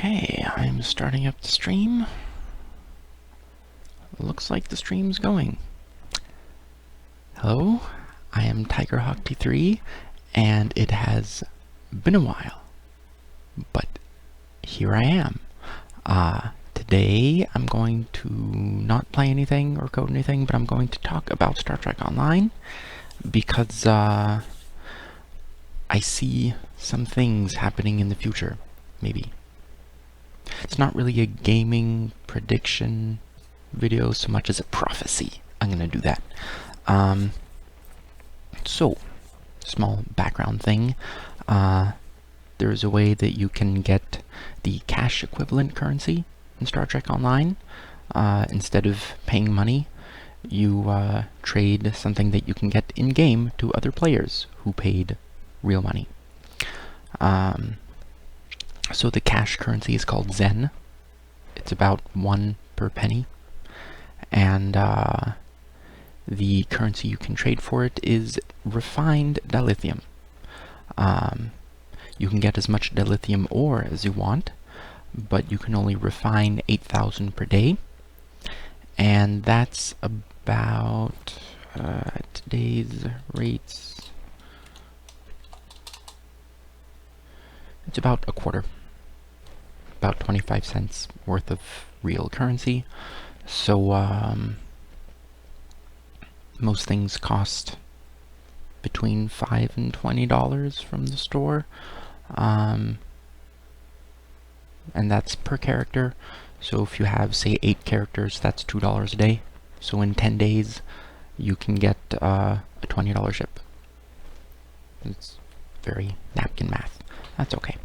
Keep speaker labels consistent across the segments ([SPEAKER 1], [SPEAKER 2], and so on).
[SPEAKER 1] Okay, I'm starting up the stream. Looks like the stream's going. Hello, I am TigerHawkT3, and it has been a while, but here I am. Today I'm going to not play anything or code anything, but I'm going to talk about Star Trek Online, because I see some things happening in the future, maybe. It's not really a gaming prediction video so much as a prophecy. I'm gonna do that. So, small background thing. There's a way that you can get the cash equivalent currency in Star Trek Online. Instead of paying money, you trade something that you can get in-game to other players who paid real money. So the cash currency is called Zen. It's about 1 per penny. And the currency you can trade for it is refined dilithium. You can get as much dilithium ore as you want, but you can only refine 8,000 per day. And that's about, today's rates, it's about a quarter. About 25 cents worth of real currency. So, most things cost between $5 and $20 from the store. And that's per character. So if you have, say, 8 characters, that's $2 a day. So in 10 days, you can get a $20 ship. It's very napkin math. That's okay.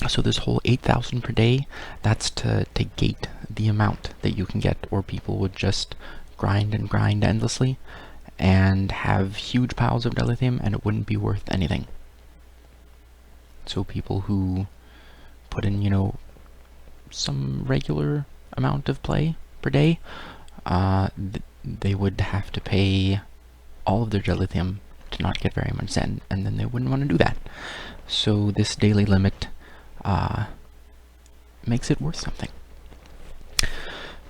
[SPEAKER 1] So this whole 8,000 per day, that's to gate the amount that you can get, or people would just grind and grind endlessly and have huge piles of dilithium and it wouldn't be worth anything. So people who put in, you know, some regular amount of play per day, they would have to pay all of their dilithium to not get very much Zen, and then they wouldn't want to do that. So this daily limit makes it worth something.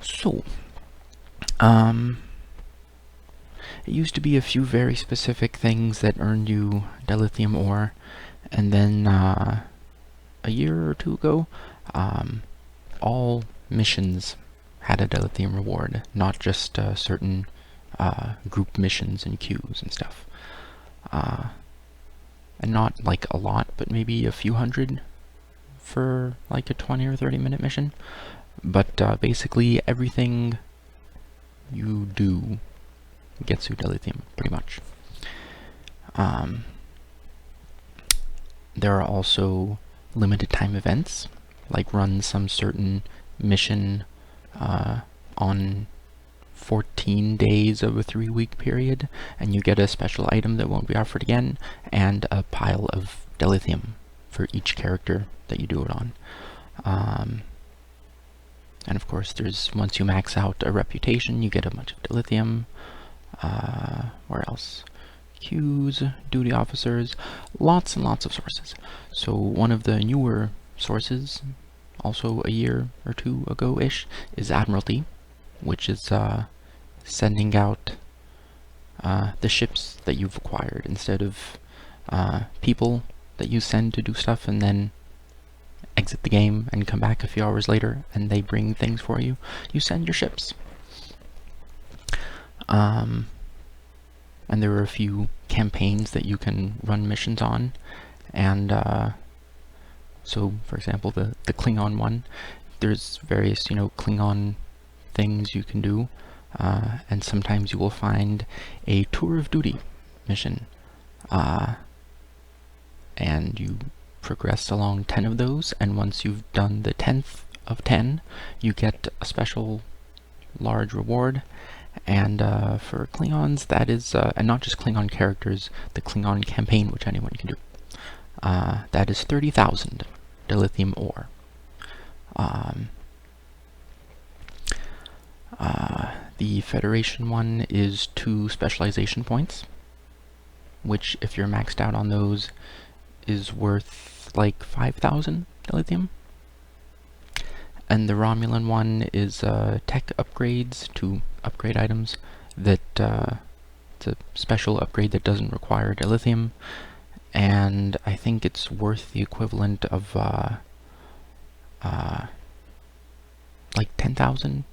[SPEAKER 1] So, it used to be a few very specific things that earned you dilithium ore, and then a year or two ago, all missions had a dilithium reward, not just certain group missions and queues and stuff. And not like a lot, but maybe a few hundred for like a 20 or 30 minute mission. But basically everything you do gets you dilithium, pretty much. There are also limited time events, like run some certain mission on 14 days of a 3-week period, and you get a special item that won't be offered again, and a pile of dilithium for each character that you do it on. And of course, there's, once you max out a reputation, you get a bunch of dilithium. Where else? Queues, duty officers, lots and lots of sources. So one of the newer sources, also a year or two ago-ish, is Admiralty, which is sending out the ships that you've acquired instead of people that you send to do stuff and then exit the game and come back a few hours later and they bring things for you. You send your ships. And there are a few campaigns that you can run missions on, and so for example the Klingon one, there's various, you know, Klingon things you can do, and sometimes you will find a tour of duty mission, and you progress along 10 of those, and once you've done the 10th of 10, you get a special large reward. And for Klingons, that is, and not just Klingon characters, the Klingon campaign, which anyone can do, that is 30,000 dilithium ore. The Federation one is 2 specialization points, which if you're maxed out on those is worth worth like 5,000 dilithium. And the Romulan one is tech upgrades to upgrade items that it's a special upgrade that doesn't require dilithium, and I think it's worth the equivalent of like 10,000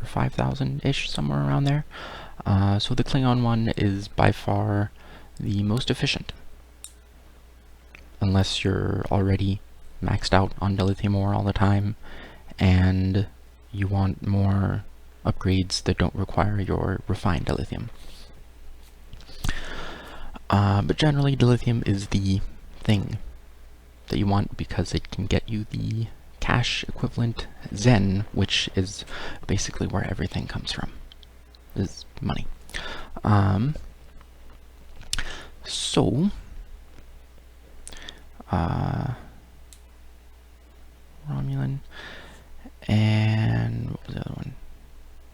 [SPEAKER 1] or 5,000-ish, somewhere around there. So the Klingon one is by far the most efficient, unless you're already maxed out on dilithium ore all the time and you want more upgrades that don't require your refined dilithium. But generally dilithium is the thing that you want because it can get you the cash equivalent Zen, which is basically where everything comes from, is money. So Romulan, and what was the other one?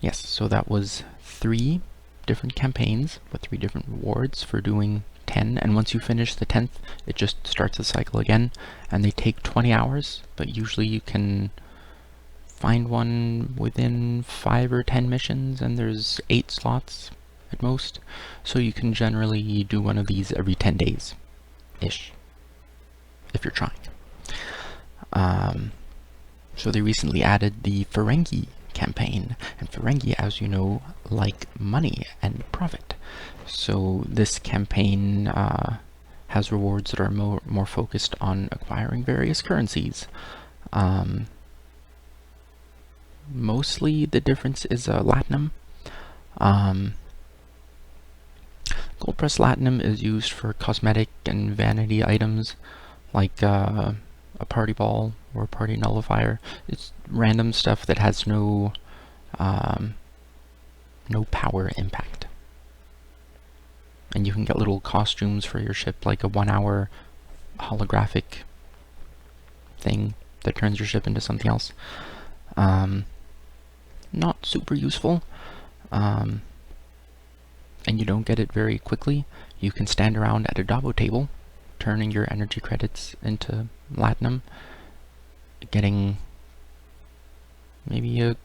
[SPEAKER 1] Yes, so that was 3 different campaigns with 3 different rewards for doing 10, and once you finish the 10th, it just starts the cycle again, and they take 20 hours, but usually you can find one within 5 or 10 missions, and there's 8 slots at most, so you can generally do one of these every 10 days-ish, if you're trying. So they recently added the Ferengi campaign, and Ferengi, as you know, like money and profit. So this campaign has rewards that are more focused on acquiring various currencies. Mostly the difference is Latinum. Gold press Latinum is used for cosmetic and vanity items like a party ball or a party nullifier. It's random stuff that has no power impact. And you can get little costumes for your ship, like a 1-hour holographic thing that turns your ship into something else. Not super useful, and you don't get it very quickly. You can stand around at a Dabo table, turning your energy credits into Latinum, getting maybe a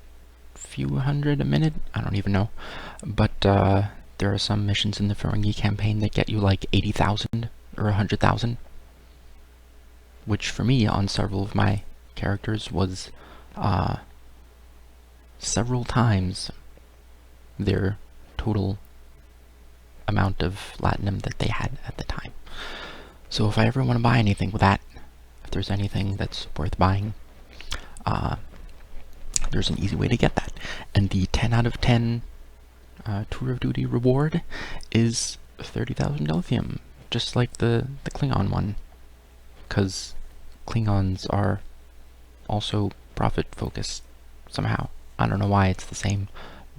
[SPEAKER 1] few hundred a minute, I don't even know, but there are some missions in the Ferengi campaign that get you like 80,000 or 100,000, which for me on several of my characters was several times their total amount of Latinum that they had at the time. So if I ever want to buy anything with that, if there's anything that's worth buying, there's an easy way to get that. And the 10 out of 10 Tour of Duty reward is 30,000 dilithium, just like the Klingon one, because Klingons are also profit focused somehow. I don't know why it's the same,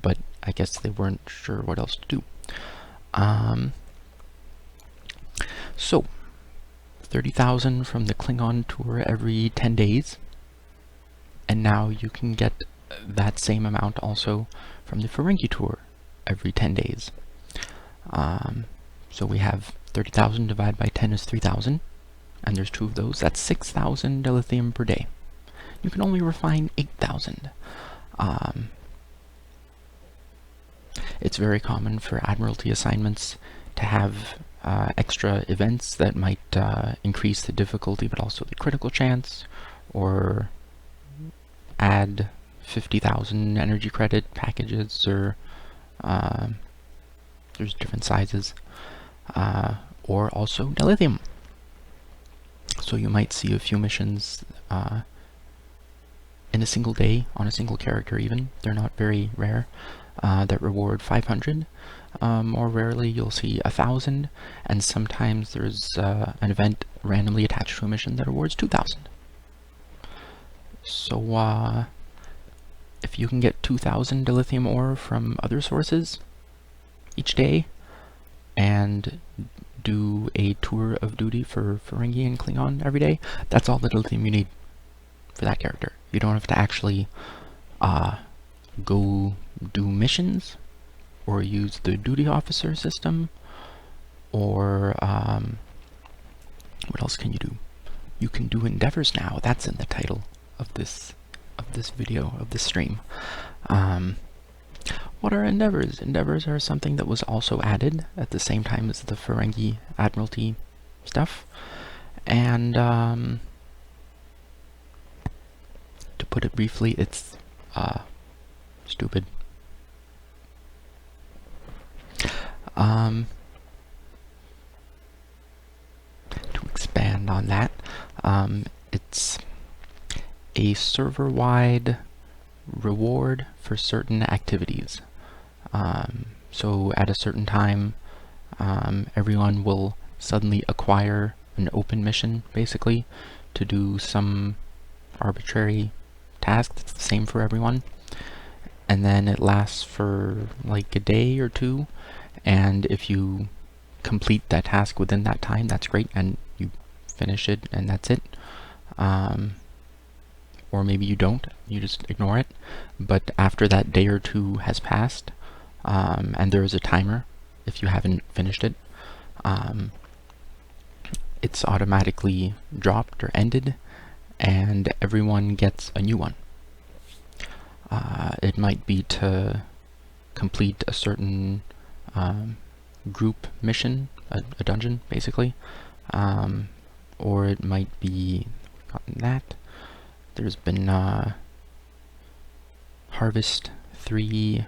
[SPEAKER 1] but I guess they weren't sure what else to do. So 30,000 from the Klingon tour every 10 days, and now you can get that same amount also from the Ferengi tour every 10 days. So we have 30,000 divided by 10 is 3,000, and there's 2 of those. That's 6,000 dilithium per day. You can only refine 8,000. It's very common for Admiralty assignments to have extra events that might increase the difficulty but also the critical chance, or add 50,000 energy credit packages, or there's different sizes, or also dilithium. So you might see a few missions in a single day, on a single character even, they're not very rare, that reward 500. More rarely you'll see 1,000, and sometimes there's an event randomly attached to a mission that awards 2,000. So if you can get 2,000 dilithium ore from other sources each day, and do a tour of duty for Ferengi and Klingon every day, that's all the dilithium you need for that character. You don't have to actually go do missions, or use the duty officer system, or What else can you do? You can do endeavors now. That's in the title of this video, of this stream. What are endeavors? Endeavors are something that was also added at the same time as the Ferengi Admiralty stuff. And to put it briefly, it's stupid. To expand on that, it's a server-wide reward for certain activities. So at a certain time, everyone will suddenly acquire an open mission, basically, to do some arbitrary task that's the same for everyone. And then it lasts for like a day or two, and if you complete that task within that time, that's great, and you finish it and that's it. Or maybe you don't, you just ignore it. But after that day or two has passed, and there is a timer if you haven't finished it, it's automatically dropped or ended, and everyone gets a new one. It might be to complete a certain group mission, a dungeon, basically. Or it might be that. There's been Harvest 3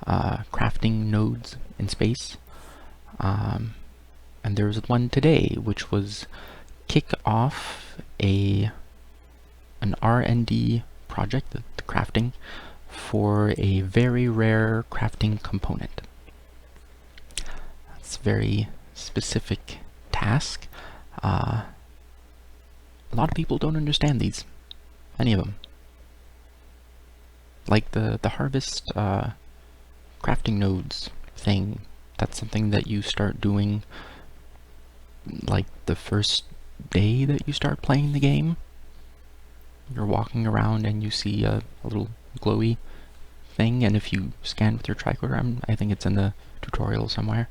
[SPEAKER 1] crafting nodes in space. And there was one today, which was kick off an R&D project, the crafting, for a very rare crafting component. It's a very specific task. A lot of people don't understand these, any of them. Like the harvest crafting nodes thing, that's something that you start doing like the first day that you start playing the game. You're walking around and you see a little glowy thing, and if you scan with your tricorder, I think it's in the tutorial somewhere,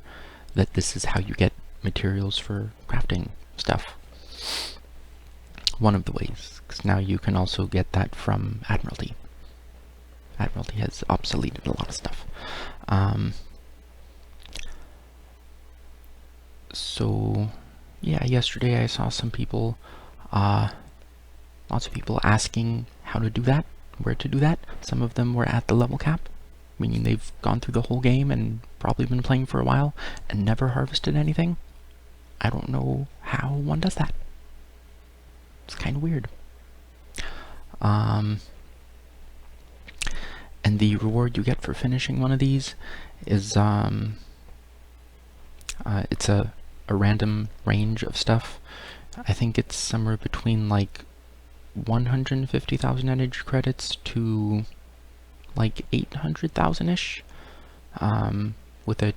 [SPEAKER 1] that this is how you get materials for crafting stuff. One of the ways, because now you can also get that from Admiralty. Admiralty has obsoleted a lot of stuff. So, yeah, yesterday I saw some people, lots of people asking how to do that, where to do that. Some of them were at the level cap, meaning they've gone through the whole game and probably been playing for a while and never harvested anything. I don't know how one does that. It's kind of weird. And the reward you get for finishing one of these is it's a random range of stuff. I think it's somewhere between like 150,000 energy credits to like 800,000-ish, with a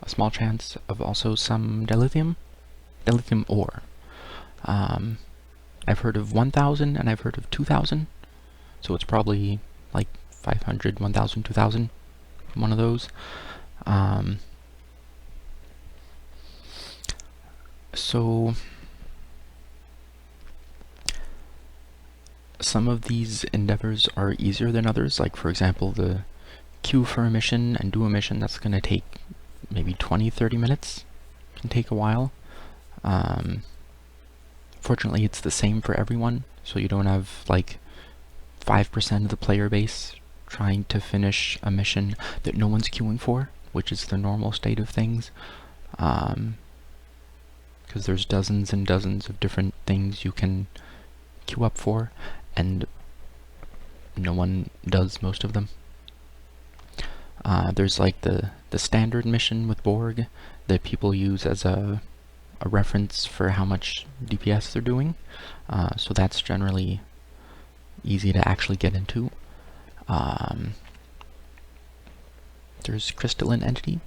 [SPEAKER 1] small chance of also some dilithium ore. I've heard of 1,000 and I've heard of 2,000, so it's probably like 500, 1,000, 2,000, one of those. So some of these endeavors are easier than others, like for example the queue for a mission and do a mission that's going to take maybe 20-30 minutes, can take a while. Fortunately it's the same for everyone, so you don't have like 5% of the player base trying to finish a mission that no one's queuing for, which is the normal state of things. Because there's dozens and dozens of different things you can queue up for, and no one does most of them. There's like the standard mission with Borg that people use as a reference for how much DPS they're doing, so that's generally easy to actually get into. There's Crystalline Entity,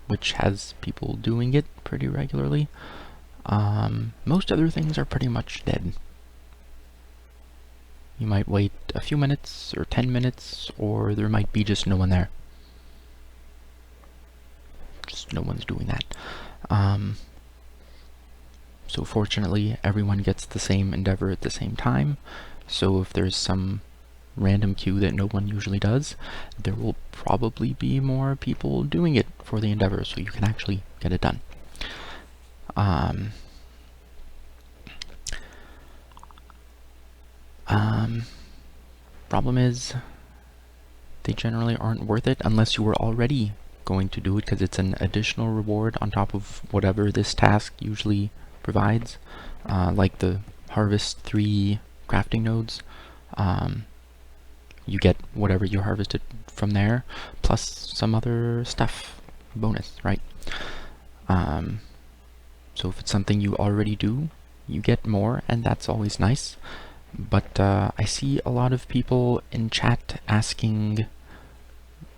[SPEAKER 1] which has people doing it pretty regularly. Most other things are pretty much dead. You might wait a few minutes or 10 minutes, or there might be just no one there. Just no one's doing that. So fortunately, everyone gets the same endeavor at the same time. So if there's some random queue that no one usually does, there will probably be more people doing it for the endeavor, so you can actually get it done. Problem is, they generally aren't worth it unless you were already going to do it, because it's an additional reward on top of whatever this task usually provides, like the harvest 3 crafting nodes. You get whatever you harvested from there, plus some other stuff bonus, right? So if it's something you already do, you get more, and that's always nice. But I see a lot of people in chat asking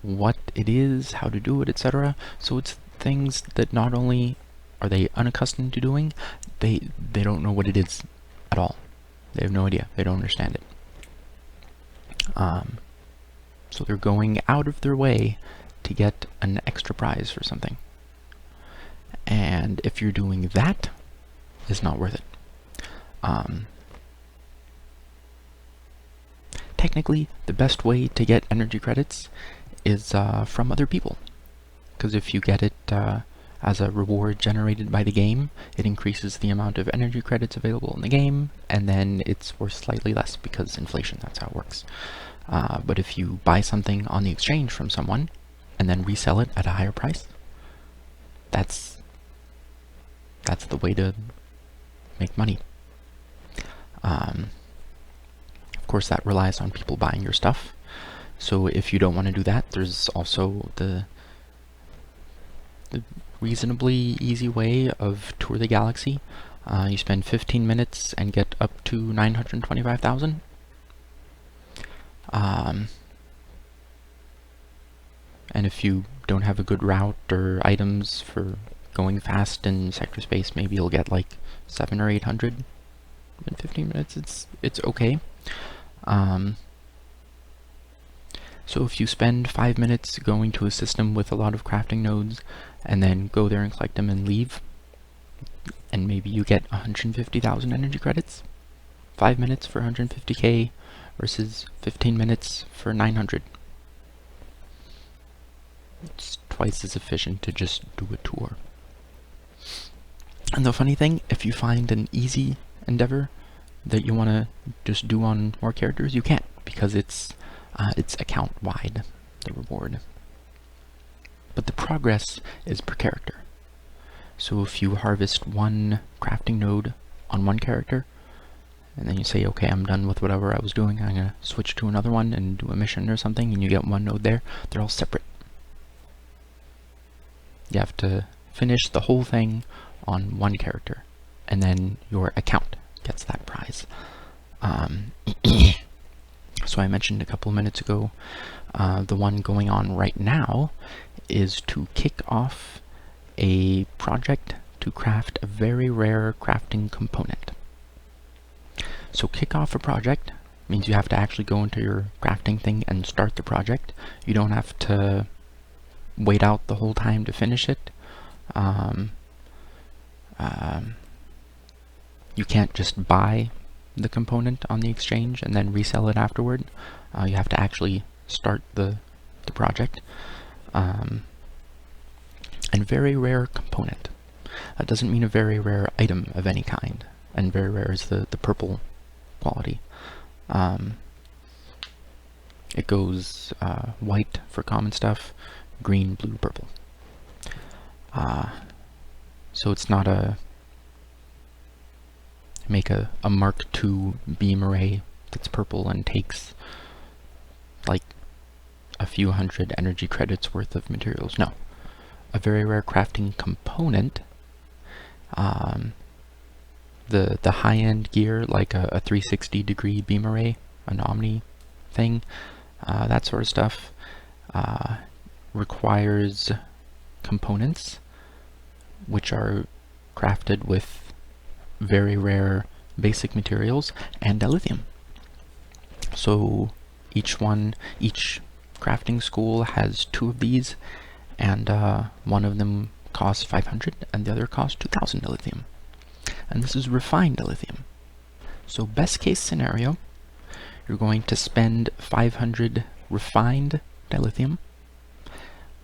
[SPEAKER 1] what it is, how to do it, etc. So it's things that not only are they unaccustomed to doing, they don't know what it is at all. They have no idea. They don't understand it. So they're going out of their way to get an extra prize for something. And if you're doing that, it's not worth it. Technically, the best way to get energy credits is from other people. Because if you get it as a reward generated by the game, it increases the amount of energy credits available in the game, and then it's worth slightly less because inflation, that's how it works. But if you buy something on the exchange from someone and then resell it at a higher price, that's the way to make money. Of course, that relies on people buying your stuff. So if you don't want to do that, there's also the reasonably easy way of Tour the Galaxy. You spend 15 minutes and get up to 925,000. And if you don't have a good route or items for going fast in sector space, maybe you'll get like 700 or 800 in 15 minutes. It's okay. So if you spend 5 minutes going to a system with a lot of crafting nodes and then go there and collect them and leave, and maybe you get 150,000 energy credits, 5 minutes for 150k versus 15 minutes for 900. It's twice as efficient to just do a tour. And the funny thing, if you find an easy endeavor that you want to just do on more characters, you can't, because it's account-wide, the reward. But the progress is per character. So if you harvest one crafting node on one character, and then you say, okay, I'm done with whatever I was doing, I'm going to switch to another one and do a mission or something, and you get one node there, they're all separate. You have to finish the whole thing on one character, and then your account gets that prize. So I mentioned a couple of minutes ago, the one going on right now is to kick off a project to craft a very rare crafting component. So kick off a project means you have to actually go into your crafting thing and start the project. You don't have to wait out the whole time to finish it. You can't just buy the component on the exchange and then resell it afterward. You have to actually start the project. And very rare component. That doesn't mean a very rare item of any kind. And very rare is the purple quality. It goes white for common stuff, green, blue, purple. So it's not make a Mark II beam array that's purple and takes like a few hundred energy credits worth of materials. No. A very rare crafting component. The high-end gear, like a 360-degree beam array, an Omni thing, that sort of stuff, requires components which are crafted with very rare basic materials and dilithium. So each crafting school has 2 of these, and one of them costs 500 and the other costs 2,000 dilithium. And this is refined dilithium. So best case scenario, you're going to spend 500 refined dilithium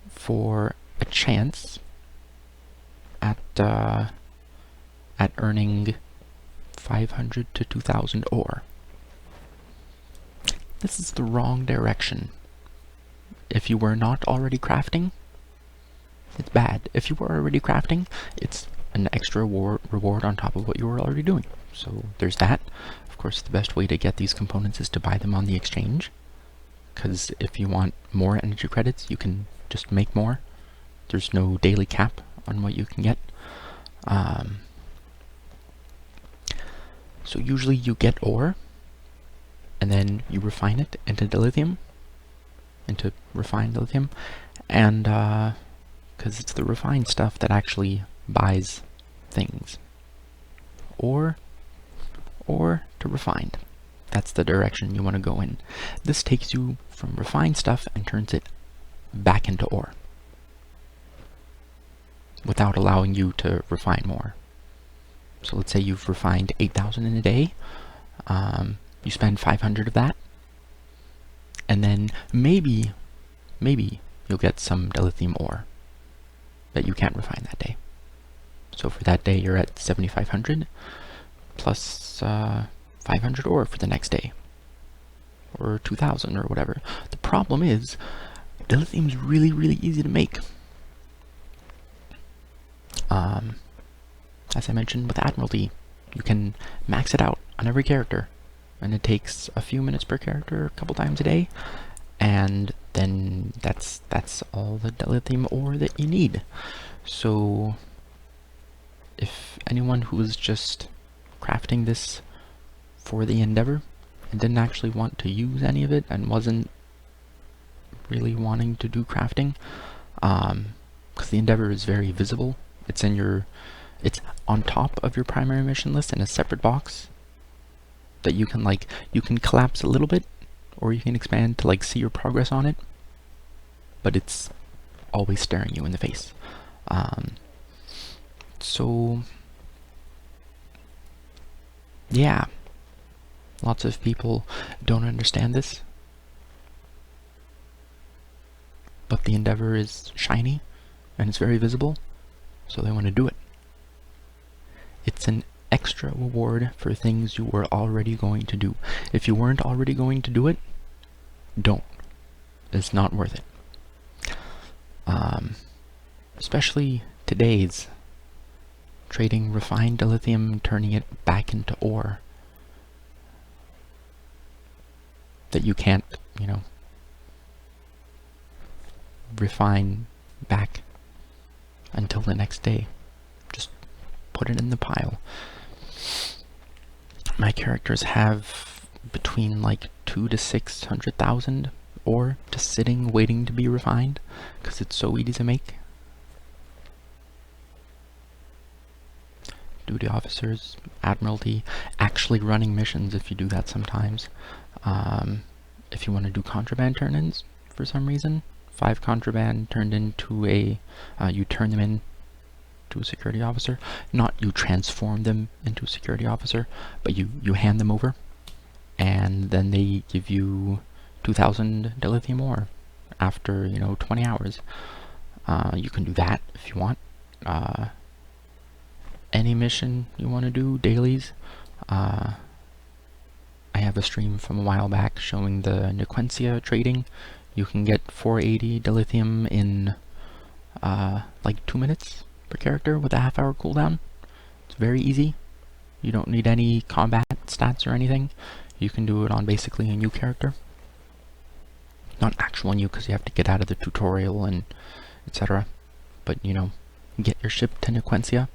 [SPEAKER 1] for a chance at earning 500 to 2,000 ore. This is the wrong direction. If you were not already crafting, it's bad. If you were already crafting, it's an extra reward on top of what you were already doing. So there's that. Of course, the best way to get these components is to buy them on the exchange, because if you want more energy credits, you can just make more. There's no daily cap on what you can get. So usually you get ore, and then you refine it into dilithium, into refined dilithium, and because it's the refined stuff that actually buys things. Ore to refined. That's the direction you want to go in. This takes you from refined stuff and turns it back into ore, without allowing you to refine more. So let's say you've refined 8,000 in a day. You spend 500 of that, and then maybe you'll get some dilithium ore that you can't refine that day. So for that day, you're at 7,500 plus 500 ore for the next day, or 2,000 or whatever. The problem is, dilithium is really, really easy to make. As I mentioned with Admiralty, you can max it out on every character, and it takes a few minutes per character a couple times a day, and then that's all the dilithium ore that you need. So if anyone who was just crafting this for the endeavor and didn't actually want to use any of it and wasn't really wanting to do crafting, because the endeavor is very visible, it's on top of your primary mission list in a separate box that you can collapse a little bit, or you can expand to see your progress on it, but it's always staring you in the face. So yeah, lots of people don't understand this, but the endeavor is shiny and it's very visible, so they want to do it. It's an extra reward for things you were already going to do. If you weren't already going to do it, don't. It's not worth it. Especially today's trading refined dilithium and turning it back into ore that you can't, refine back until the next day. Just put it in the pile. My characters have between 200,000 to 600,000 ore just sitting waiting to be refined because it's so easy to make. Duty officers, Admiralty, actually running missions if you do that sometimes. If you want to do contraband turn-ins for some reason, 5 contraband turned into you turn them in to a security officer. Not you transform them into a security officer, but you hand them over, and then they give you 2,000 dilithium ore after 20 hours. You can do that if you want. Any mission you want to do, dailies. I have a stream from a while back showing the Nequencia trading. You can get 480 dilithium in 2 minutes per character with a half-hour cooldown. It's very easy. You don't need any combat stats or anything. You can do it on basically a new character. Not actual new, because you have to get out of the tutorial and etc. But get your ship to Nequencia.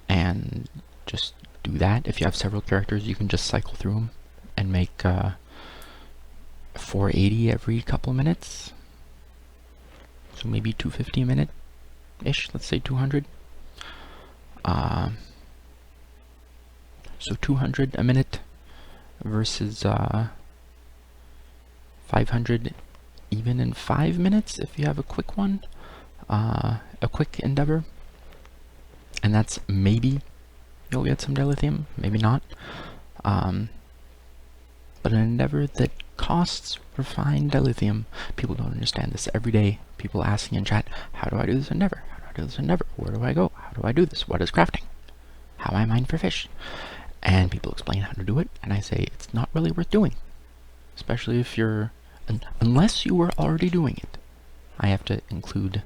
[SPEAKER 1] And just do that. If you have several characters, you can just cycle through them and make 480 every couple of minutes. So maybe 250 a minute-ish, let's say 200. So 200 a minute versus 500 even in 5 minutes if you have a quick one, a quick endeavor. And that's maybe you'll get some dilithium, maybe not. But an endeavor that costs refined dilithium, people don't understand this. Every day, people asking in chat, how do I do this endeavor? How do I do this endeavor? Where do I go? How do I do this? What is crafting? How I mine for fish? And people explain how to do it, and I say it's not really worth doing. Especially if you're, unless you were already doing it. I have to include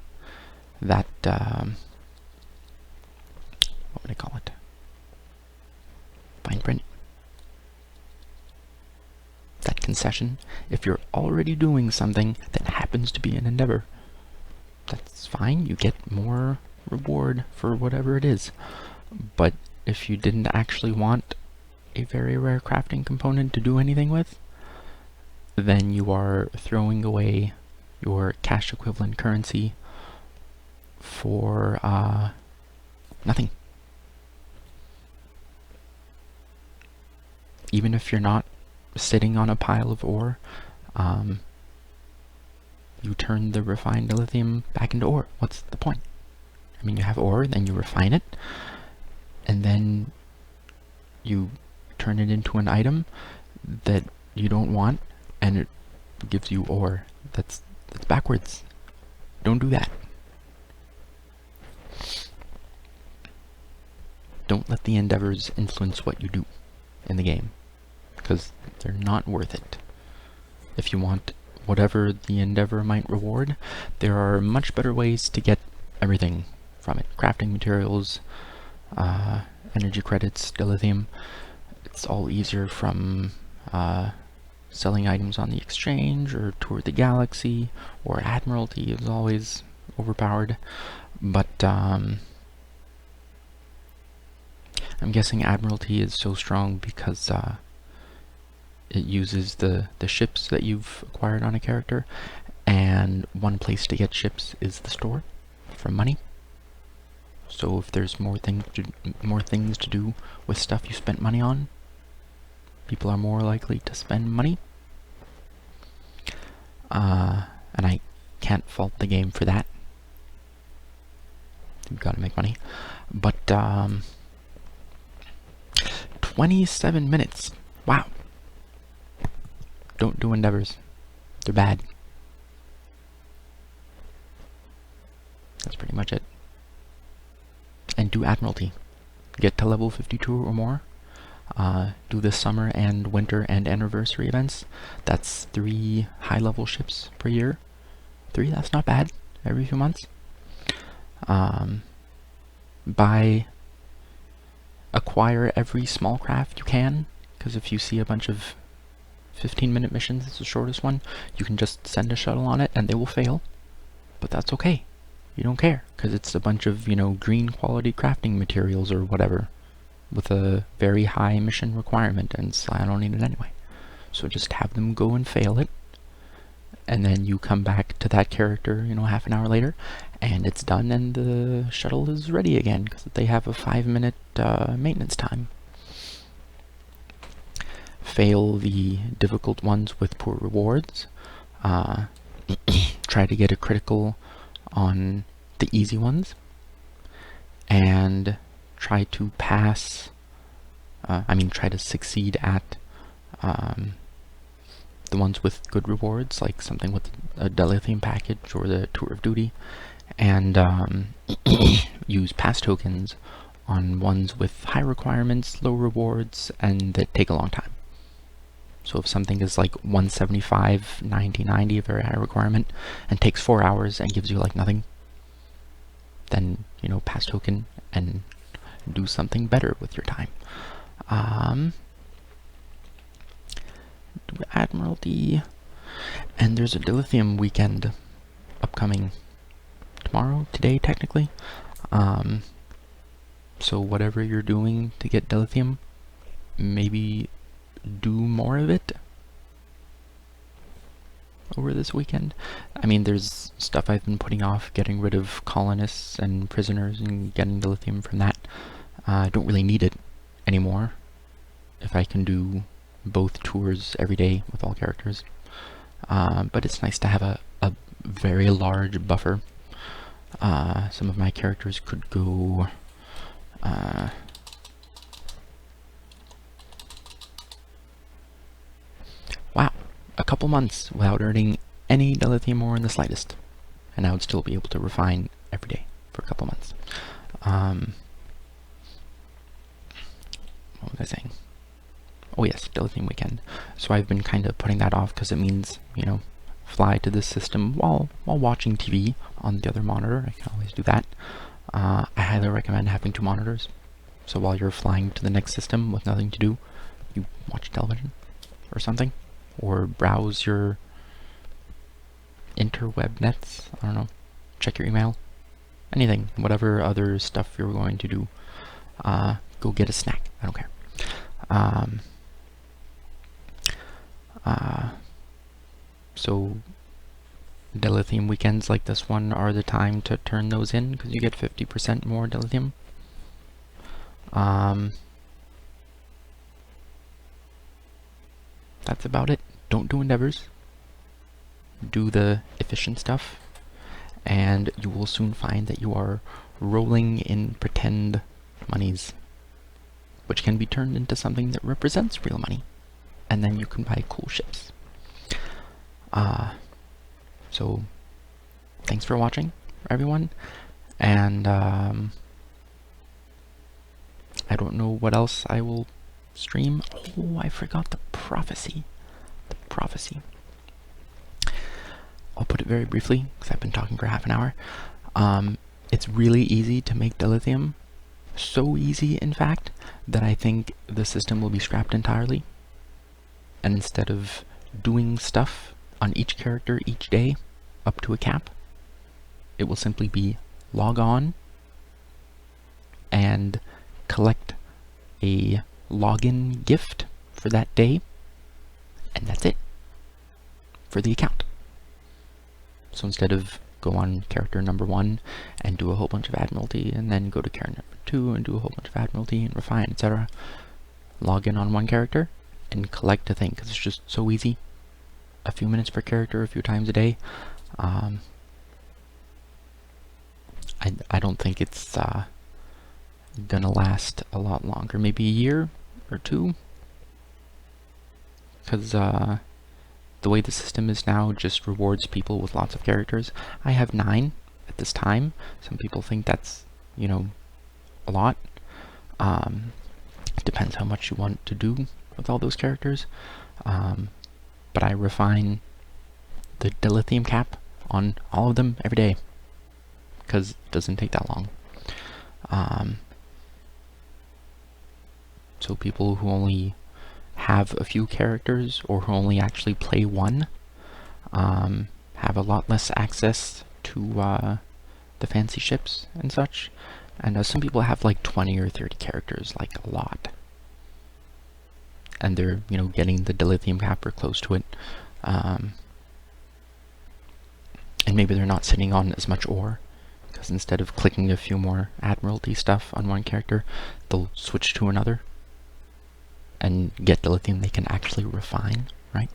[SPEAKER 1] that, what would I call it? Fine print. That concession. If you're already doing something that happens to be an endeavor, that's fine. You get more reward for whatever it is. But if you didn't actually want a very rare crafting component to do anything with, then you are throwing away your cash equivalent currency for nothing. Even if you're not sitting on a pile of ore, you turn the refined dilithium back into ore. What's the point? I mean, you have ore, then you refine it, and then you turn it into an item that you don't want, and it gives you ore. That's backwards. Don't do that. Don't let the endeavors influence what you do in the game, because they're not worth it. If you want whatever the endeavor might reward, there are much better ways to get everything from it. Crafting materials, energy credits, dilithium. It's all easier from selling items on the exchange or Tour the Galaxy, or Admiralty is always overpowered. But I'm guessing Admiralty is so strong because it uses the ships that you've acquired on a character, and one place to get ships is the store for money. So if there's more things to do with stuff you spent money on, people are more likely to spend money. And I can't fault the game for that. You've got to make money. But 27 minutes. Wow. Don't do endeavors. They're bad. That's pretty much it. And do Admiralty. Get to level 52 or more. Do the summer and winter and anniversary events. That's 3 high-level ships per year. 3, that's not bad. Every few months. Acquire every small craft you can, because if you see a bunch of 15-minute missions, it's the shortest one, you can just send a shuttle on it and they will fail. But that's okay. You don't care, because it's a bunch of, green quality crafting materials or whatever, with a very high mission requirement, and so I don't need it anyway. So just have them go and fail it, and then you come back to that character, half an hour later, and it's done, and the shuttle is ready again, because they have a 5-minute maintenance time. Fail the difficult ones with poor rewards. Try to get a critical on the easy ones, and try to pass, try to succeed at the ones with good rewards, like something with a dilithium package or the Tour of Duty, and use pass tokens on ones with high requirements, low rewards, and that take a long time. So if something is like 175, 90, 90, a very high requirement, and takes 4 hours and gives you like nothing, then, pass token and do something better with your time. Do Admiralty, and there's a dilithium weekend upcoming tomorrow, today technically. So whatever you're doing to get dilithium, maybe do more of it over this weekend. There's stuff I've been putting off, getting rid of colonists and prisoners and getting dilithium from that. I don't really need it anymore if I can do both tours every day with all characters. but it's nice to have a very large buffer. Some of my characters could go wow, a couple months without earning any dilithium ore in the slightest, and I would still be able to refine every day for a couple months. What was I saying? Oh yes, dilithium weekend. So I've been kind of putting that off because it means, you know, fly to this system while watching TV on the other monitor. I can always do that. I highly recommend having 2 monitors. So while you're flying to the next system with nothing to do, you watch television or something, or browse your interweb nets. I don't know. Check your email. Anything, whatever other stuff you're going to do. Go get a snack. I don't care. So dilithium weekends like this one are the time to turn those in because you get 50% more dilithium. That's about it. Don't do endeavors. Do the efficient stuff, and you will soon find that you are rolling in pretend monies, which can be turned into something that represents real money, and then you can buy cool ships. So thanks for watching, everyone, and I don't know what else I will stream. Oh, I forgot the prophecy. The prophecy. I'll put it very briefly, because I've been talking for half an hour. It's really easy to make dilithium. So easy, in fact, that I think the system will be scrapped entirely. And instead of doing stuff on each character each day, up to a cap, it will simply be log on and collect a login gift for that day, and that's it for the account. So instead of go on character number 1 and do a whole bunch of Admiralty, and then go to character number 2 and do a whole bunch of Admiralty and refine, etc., log in on one character and collect a thing, because it's just so easy. A few minutes per character, a few times a day. I don't think it's gonna last a lot longer, maybe a year or 2, because the way the system is now just rewards people with lots of characters. I have 9 at this time. Some people think that's, you know, a lot. It depends how much you want to do with all those characters. But I refine the dilithium cap on all of them every day, because it doesn't take that long. So people who only have a few characters, or who only actually play one, have a lot less access to the fancy ships and such. And some people have like 20 or 30 characters, like a lot. And they're, you know, getting the dilithium cap or close to it. And maybe they're not sitting on as much ore, because instead of clicking a few more Admiralty stuff on one character, they'll switch to another and get dilithium they can actually refine, right?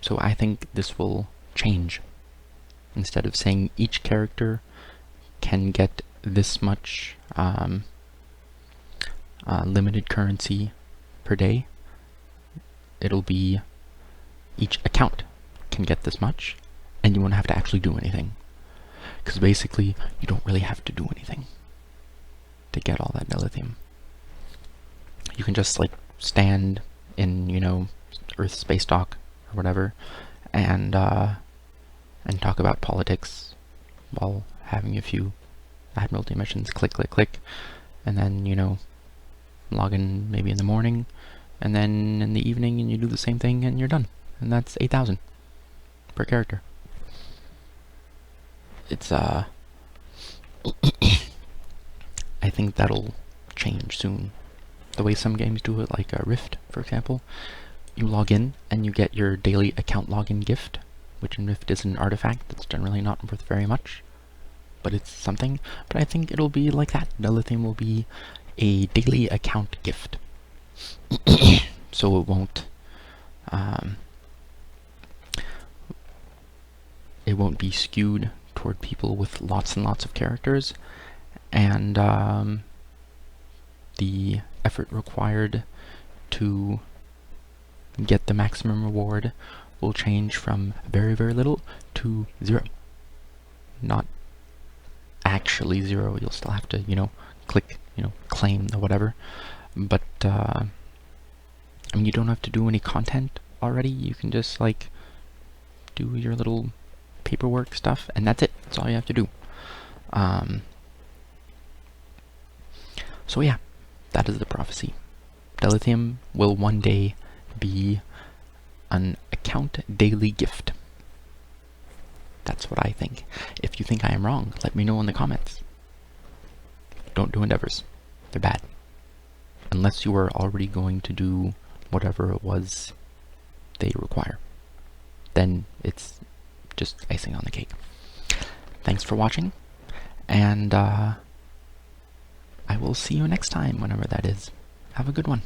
[SPEAKER 1] So I think this will change. Instead of saying each character can get this much limited currency per day, it'll be each account can get this much, and you won't have to actually do anything. Because basically, you don't really have to do anything to get all that dilithium. You can just, like, stand in, you know, Earth space dock or whatever, and talk about politics while having a few Admiralty missions. Click, click, click, and then, you know, log in maybe in the morning, and then in the evening, and you do the same thing, and you're done. And that's 8,000 per character. It's I think that'll change soon. The way some games do it, like Rift, for example, you log in and you get your daily account login gift, which in Rift is an artifact that's generally not worth very much, but it's something. But I think it'll be like that. Dilithium will be a daily account gift. So it won't Um, it won't be skewed toward people with lots and lots of characters, and the effort required to get the maximum reward will change from very, very little to 0. Not actually 0. You'll still have to, click, claim or whatever. But, I mean, you don't have to do any content already. You can just, like, do your little paperwork stuff, and that's it. That's all you have to do. So yeah, that is the prophecy. Dilithium will one day be an account daily gift. That's what I think. If you think I am wrong, let me know in the comments. Don't do endeavors. They're bad. Unless you are already going to do whatever it was they require. Then it's just icing on the cake. Thanks for watching, and I will see you next time, whenever that is. Have a good one.